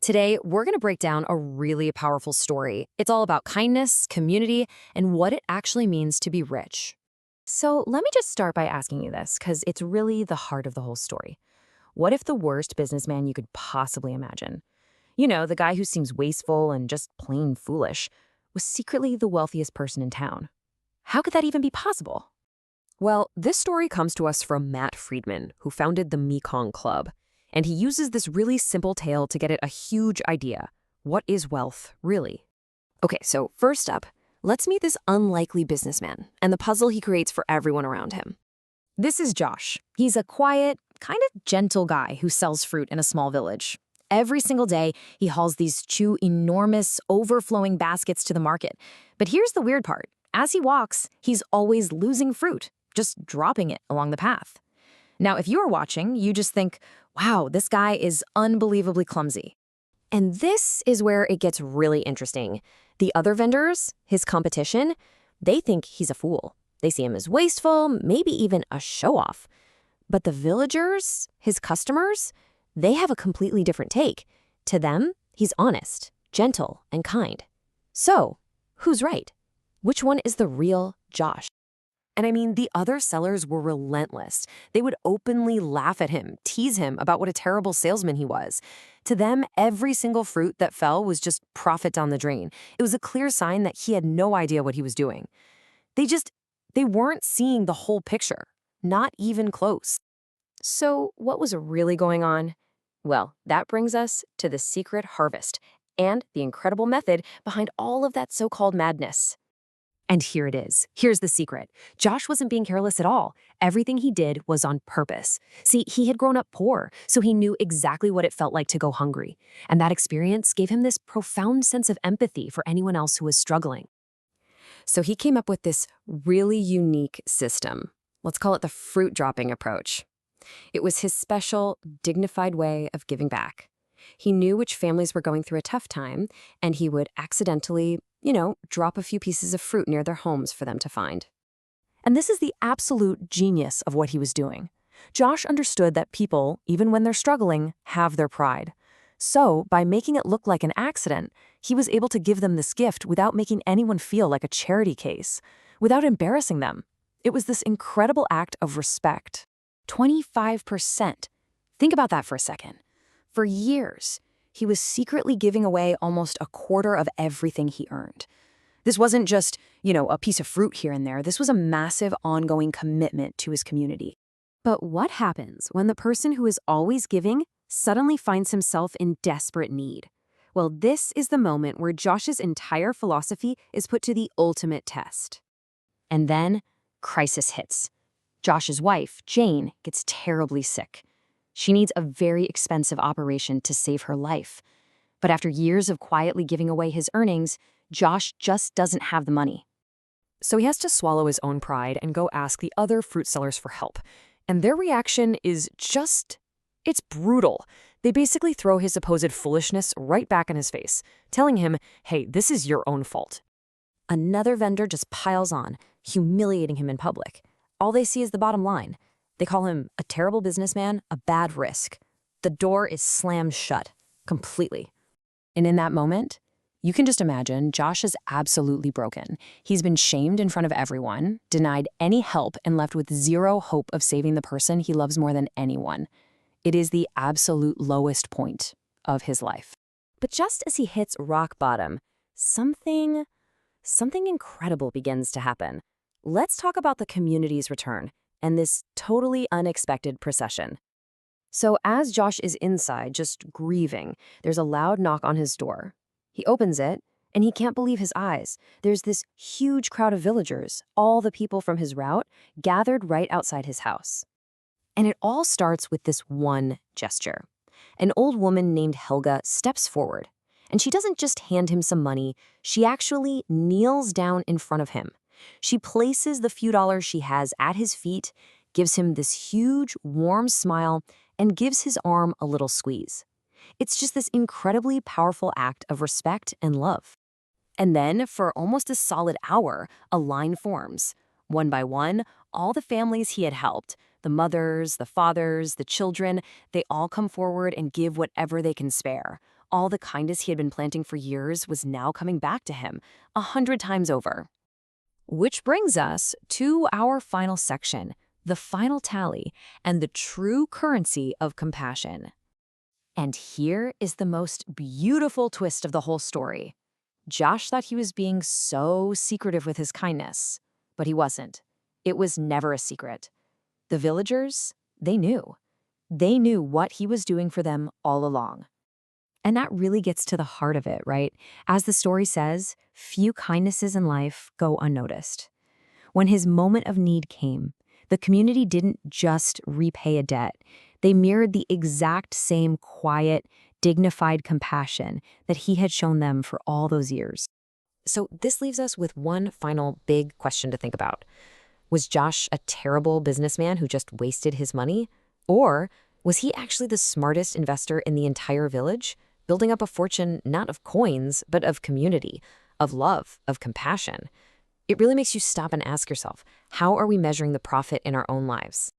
Today, we're going to break down a really powerful story. It's all about kindness, community, and what it actually means to be rich. So let me just start by asking you this, because it's really the heart of the whole story. What if the worst businessman you could possibly imagine, the guy who seems wasteful and just plain foolish, was secretly the wealthiest person in town? How could that even be possible? Well, this story comes to us from Matt Friedman, who founded the Mekong Club. And he uses this really simple tale to get at a huge idea. What is wealth, really? Okay, so first up, let's meet this unlikely businessman and the puzzle he creates for everyone around him. This is Josh. He's a quiet, kind of gentle guy who sells fruit in a small village. Every single day, he hauls these two enormous, overflowing baskets to the market. But here's the weird part. As he walks, he's always losing fruit, just dropping it along the path. Now, if you're watching, you just think, wow, this guy is unbelievably clumsy. And this is where it gets really interesting. The other vendors, his competition, they think he's a fool. They see him as wasteful, maybe even a show-off. But the villagers, his customers, they have a completely different take. To them, he's honest, gentle, and kind. So, who's right? Which one is the real Josh? And I mean, the other sellers were relentless. They would openly laugh at him, tease him about what a terrible salesman he was. To them, every single fruit that fell was just profit down the drain. It was a clear sign that he had no idea what he was doing. They weren't seeing the whole picture, not even close. So what was really going on? Well, that brings us to the secret harvest and the incredible method behind all of that so-called madness. And here it is. Here's the secret. Josh wasn't being careless at all. Everything he did was on purpose. See, he had grown up poor, so he knew exactly what it felt like to go hungry. And that experience gave him this profound sense of empathy for anyone else who was struggling. So he came up with this really unique system. Let's call it the fruit dropping approach. It was his special, dignified way of giving back. He knew which families were going through a tough time, and he would accidentally drop a few pieces of fruit near their homes for them to find. And this is the absolute genius of what he was doing. Josh understood that people, even when they're struggling, have their pride. So, by making it look like an accident, he was able to give them this gift without making anyone feel like a charity case, without embarrassing them. It was this incredible act of respect. 25%. Think about that for a second. For years, he was secretly giving away almost a quarter of everything he earned. This wasn't just, a piece of fruit here and there. This was a massive ongoing commitment to his community. But what happens when the person who is always giving suddenly finds himself in desperate need? Well, this is the moment where Josh's entire philosophy is put to the ultimate test. And then, crisis hits. Josh's wife, Jane, gets terribly sick. She needs a very expensive operation to save her life. But after years of quietly giving away his earnings, Josh just doesn't have the money. So he has to swallow his own pride and go ask the other fruit sellers for help. And their reaction is it's brutal. They basically throw his supposed foolishness right back in his face, telling him, hey, this is your own fault. Another vendor just piles on, humiliating him in public. All they see is the bottom line. They call him a terrible businessman, a bad risk. The door is slammed shut, completely. And in that moment, you can just imagine Josh is absolutely broken. He's been shamed in front of everyone, denied any help, and left with zero hope of saving the person he loves more than anyone. It is the absolute lowest point of his life. But just as he hits rock bottom, something incredible begins to happen. Let's talk about the community's return and this totally unexpected procession. So as Josh is inside, just grieving, there's a loud knock on his door. He opens it, and he can't believe his eyes. There's this huge crowd of villagers, all the people from his route, gathered right outside his house. And it all starts with this one gesture. An old woman named Helga steps forward, and she doesn't just hand him some money, she actually kneels down in front of him. She places the few dollars she has at his feet, gives him this huge, warm smile, and gives his arm a little squeeze. It's just this incredibly powerful act of respect and love. And then, for almost a solid hour, a line forms. One by one, all the families he had helped, the mothers, the fathers, the children, they all come forward and give whatever they can spare, All the kindness he had been planting for years was now coming back to him 100 times over. Which brings us to our final section, the final tally, and the true currency of compassion. And here is the most beautiful twist of the whole story. Josh thought he was being so secretive with his kindness, but he wasn't. It was never a secret. The villagers, they knew. They knew what he was doing for them all along. And that really gets to the heart of it, right? As the story says, few kindnesses in life go unnoticed. When his moment of need came, the community didn't just repay a debt. They mirrored the exact same quiet, dignified compassion that he had shown them for all those years. So this leaves us with one final big question to think about. Was Josh a terrible businessman who just wasted his money? Or was he actually the smartest investor in the entire village, building up a fortune not of coins, but of community, of love, of compassion? It really makes you stop and ask yourself, how are we measuring the profit in our own lives?